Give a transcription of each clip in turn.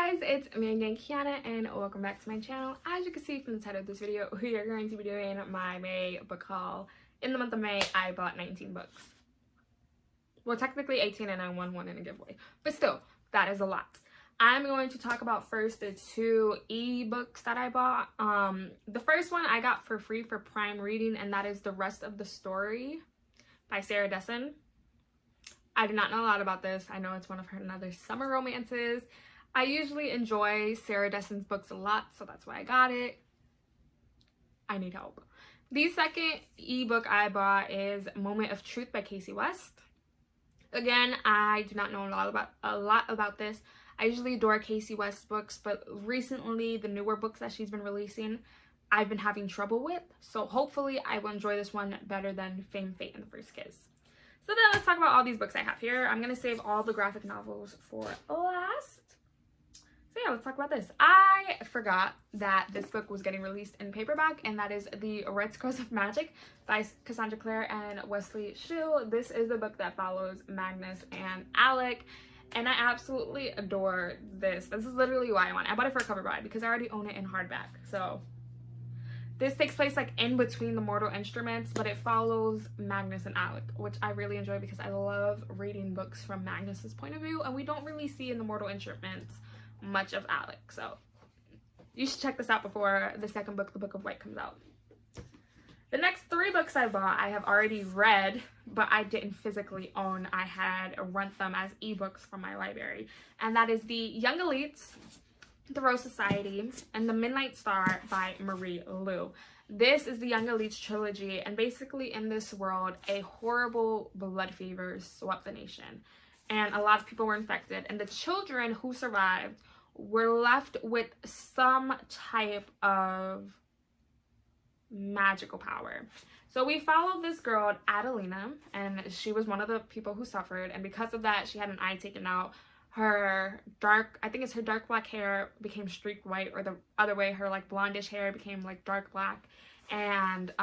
Hi guys, it's me again, Kiana, and welcome back to my channel. As you can see from the title of this video, we are going to be doing my May book haul. In the month of May, I bought 19 books. Well, technically 18 and I won one in a giveaway, but still, that is a lot. I'm going to talk about first the two ebooks that I bought. The first one I got for free for Prime Reading, and that is The Rest of the Story by Sarah Dessen. I do not know a lot about this. I know it's one of her another summer romances. I usually enjoy Sarah Dessen's books a lot, so that's why I got it. I need help. The second ebook I bought is Moment of Truth by Kasie West. Again, I do not know a lot about this. I usually adore Kasie West's books, but recently the newer books that she's been releasing, I've been having trouble with. So hopefully I will enjoy this one better than Fame, Fate, and the First Kiss. So then let's talk about all these books I have here. I'm going to save all the graphic novels for last. So yeah, let's talk about this. I forgot that this book was getting released in paperback, and that is The Red Scrolls of Magic by Cassandra Clare and Wesley Shu. This is the book that follows Magnus and Alec, and I absolutely adore this. This is literally why I want it. I bought it for a cover buy because I already own it in hardback. So this takes place like in between the Mortal Instruments, but it follows Magnus and Alec, which I really enjoy because I love reading books from Magnus's point of view, and we don't really see in the Mortal Instruments much of Alec. So you should check this out before the second book, The Book of White, comes out. The next three books I bought, I have already read, but I didn't physically own. I had rent them as ebooks from my library, and that is The Young Elites, The Rose Society, and The Midnight Star by Marie Lu. This is the Young Elites trilogy, and basically in this world, a horrible blood fever swept the nation, and a lot of people were infected, and the children who survived were left with some type of magical power. So we followed this girl, Adelina, and she was one of the people who suffered, and because of that, she had an eye taken out. Her dark, I think it's her dark black hair became streaked white, or the other way, her like blondish hair became like dark black. And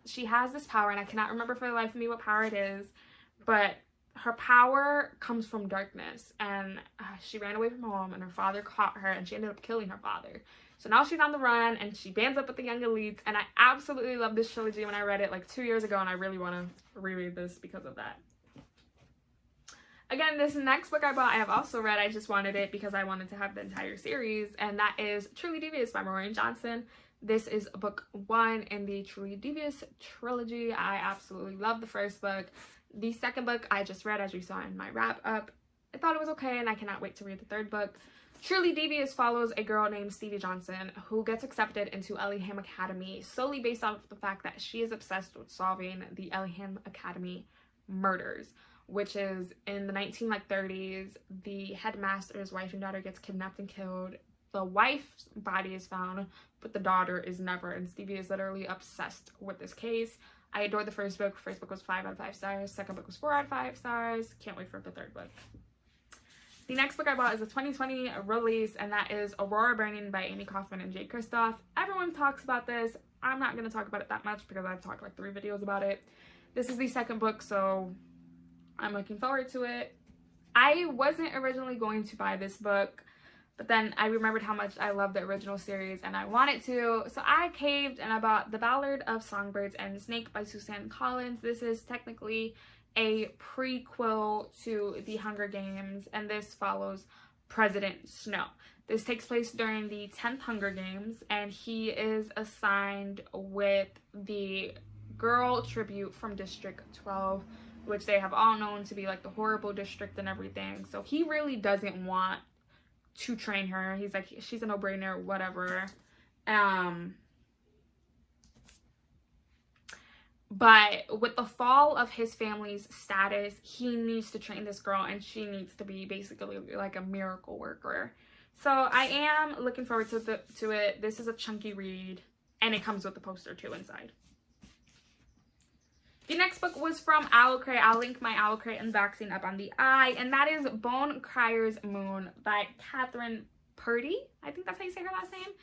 she has this power, and I cannot remember for the life of me what power it is, but her power comes from darkness, and she ran away from home, and her father caught her, and she ended up killing her father. So now she's on the run, and she bands up with the Young Elites, and I absolutely love this trilogy. When I read it like 2 years ago, and I really want to reread this because of that. Again, this next book I bought, I have also read. I just wanted it because I wanted to have the entire series, and that is Truly Devious by Maureen Johnson. This is book 1 in the Truly Devious trilogy. I absolutely love the first book. The second book I just read, as you saw in my wrap up. I thought it was okay, and I cannot wait to read the third book. Truly Devious follows a girl named Stevie Johnson who gets accepted into Ellingham Academy solely based off the fact that she is obsessed with solving the Ellingham Academy murders, which is in the 1930s. The headmaster's wife and daughter gets kidnapped and killed. The wife's body is found, but the daughter is never, and Stevie is literally obsessed with this case. I adored the first book. First book was 5 out of 5 stars. Second book was 4 out of 5 stars. Can't wait for the third book. The next book I bought is a 2020 release, and that is Aurora Burning by Amy Kaufman and Jay Kristoff. Everyone talks about this. I'm not going to talk about it that much because I've talked like 3 videos about it. This is the second book, so I'm looking forward to it. I wasn't originally going to buy this book, but then I remembered how much I love the original series and I wanted to. So I caved and I bought The Ballad of Songbirds and Snake by Suzanne Collins. This is technically a prequel to The Hunger Games, and this follows President Snow. This takes place during the 10th Hunger Games, and he is assigned with the girl tribute from District 12, which they have all known to be like the horrible district and everything. So he really doesn't want to train her. He's like, she's a no-brainer, whatever. But with the fall of his family's status, he needs to train this girl, and she needs to be basically like a miracle worker. So I am looking forward to it. This is a chunky read, and it comes with the poster too inside. The next book was from Owlcrate. I'll link my Owlcrate unboxing up on the eye, and that is Bone Crier's Moon by Catherine Purdy. I think that's how you say her last name.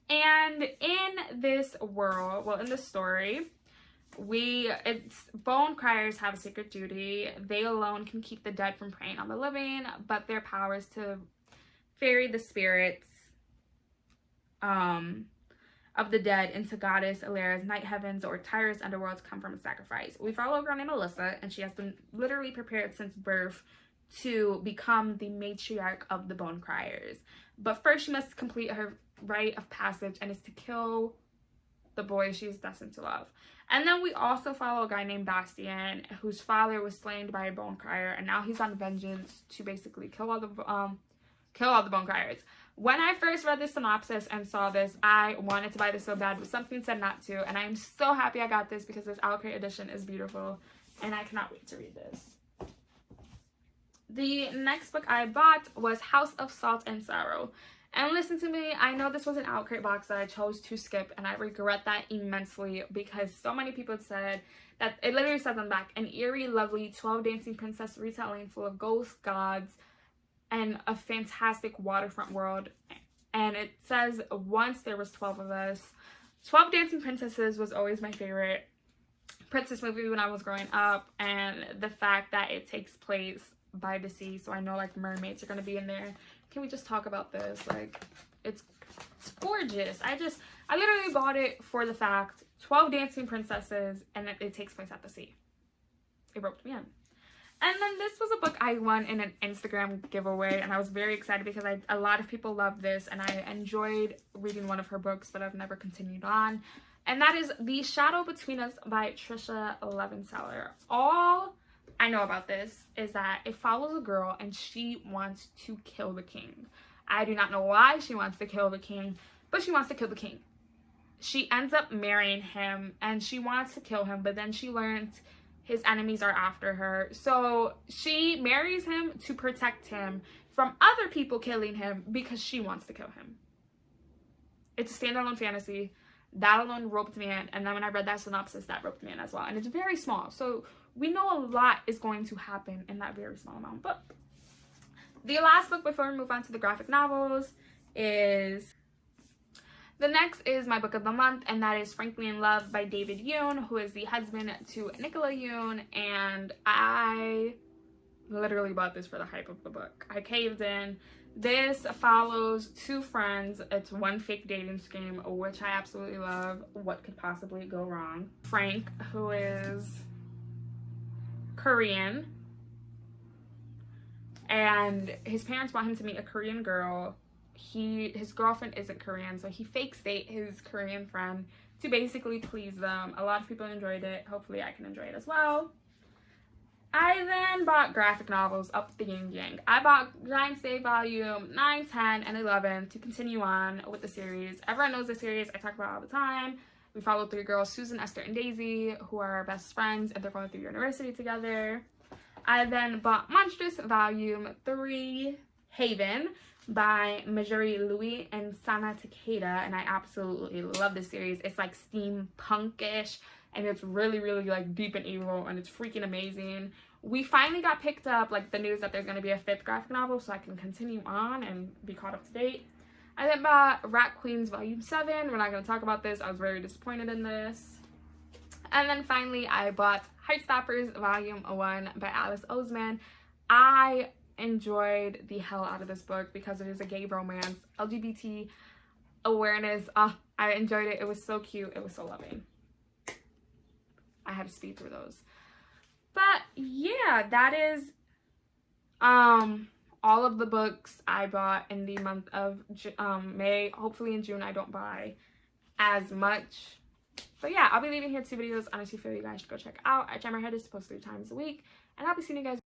And in this world, well, in this story, bone criers have a secret duty. They alone can keep the dead from preying on the living, but their power is to ferry the spirits of the dead into Goddess Alera's night heavens or Tyra's underworld to come from a sacrifice. We follow a girl named Alyssa, and she has been literally prepared since birth to become the matriarch of the Bone Criers. But first she must complete her rite of passage, and is to kill the boy she is destined to love. And then we also follow a guy named Bastien, whose father was slain by a Bone Crier, and now he's on vengeance to basically kill all the Bone Criers. When I first read the synopsis and saw this, I wanted to buy this so bad, but something said not to, and I'm so happy I got this because this OwlCrate edition is beautiful, and I cannot wait to read this. The next book I bought was House of Salt and Sorrow. And listen to me, I know this was an OwlCrate box that I chose to skip, and I regret that immensely because so many people said that it literally says on the back, an eerie, lovely 12 dancing princess retelling full of ghosts, gods, and a fantastic waterfront world. And it says once there was 12 of us. 12 Dancing Princesses was always my favorite princess movie when I was growing up, and the fact that it takes place by the sea, so I know like mermaids are gonna be in there. Can we just talk about this? Like, it's gorgeous. I literally bought it for the fact 12 dancing princesses, and it takes place at the sea. It roped me in. And then this was a book I won in an Instagram giveaway, and I was very excited because a lot of people love this, and I enjoyed reading one of her books, but I've never continued on. And that is The Shadow Between Us by Tricia Levenseller. All I know about this is that it follows a girl and she wants to kill the king. I do not know why she wants to kill the king, but she wants to kill the king. She ends up marrying him and she wants to kill him, but then she learns his enemies are after her. So she marries him to protect him from other people killing him because she wants to kill him. It's a standalone fantasy. That alone roped me in, and then when I read that synopsis, that roped me in as well. And it's very small, so we know a lot is going to happen in that very small amount of book. The last book before we move on to the graphic novels is... The next is my book of the month, and that is Frankly in Love by David Yoon, who is the husband to Nicola Yoon, and I literally bought this for the hype of the book. I caved in. This follows two friends. It's one fake dating scheme, which I absolutely love. What could possibly go wrong? Frank, who is Korean, and his parents want him to meet a Korean girl. His girlfriend isn't Korean, so he fakes date his Korean friend to basically please them. A lot of people enjoyed it. Hopefully I can enjoy it as well. I then bought graphic novels up the yin yang. I bought Giant Stay Volume 9, 10, and 11 to continue on with the series. Everyone knows the series. I talk about it all the time. We follow three girls, Susan, Esther, and Daisy, who are best friends, and they're going through university together. I then bought Monstrous Volume 3, Haven, by Marjorie Louis and Sana Takeda, and I absolutely love this series. It's like steampunkish, and it's really, really like deep and evil, and it's freaking amazing. We finally got picked up, like the news that there's going to be a 5th graphic novel, so I can continue on and be caught up to date. I then bought Rat Queens Volume 7. We're not going to talk about this. I was very disappointed in this. And then finally, I bought Heartstoppers Volume 1 by Alice Oseman. I enjoyed the hell out of this book because it is a gay romance, LGBT awareness. I enjoyed it. It was so cute. It was so loving. I had to speed through those. But yeah, that is all of the books I bought in the month of May. Hopefully in June I don't buy as much. But yeah, I'll be leaving here 2 videos. Honestly, feel you guys should go check out. I try my hardest to post 3 times a week, and I'll be seeing you guys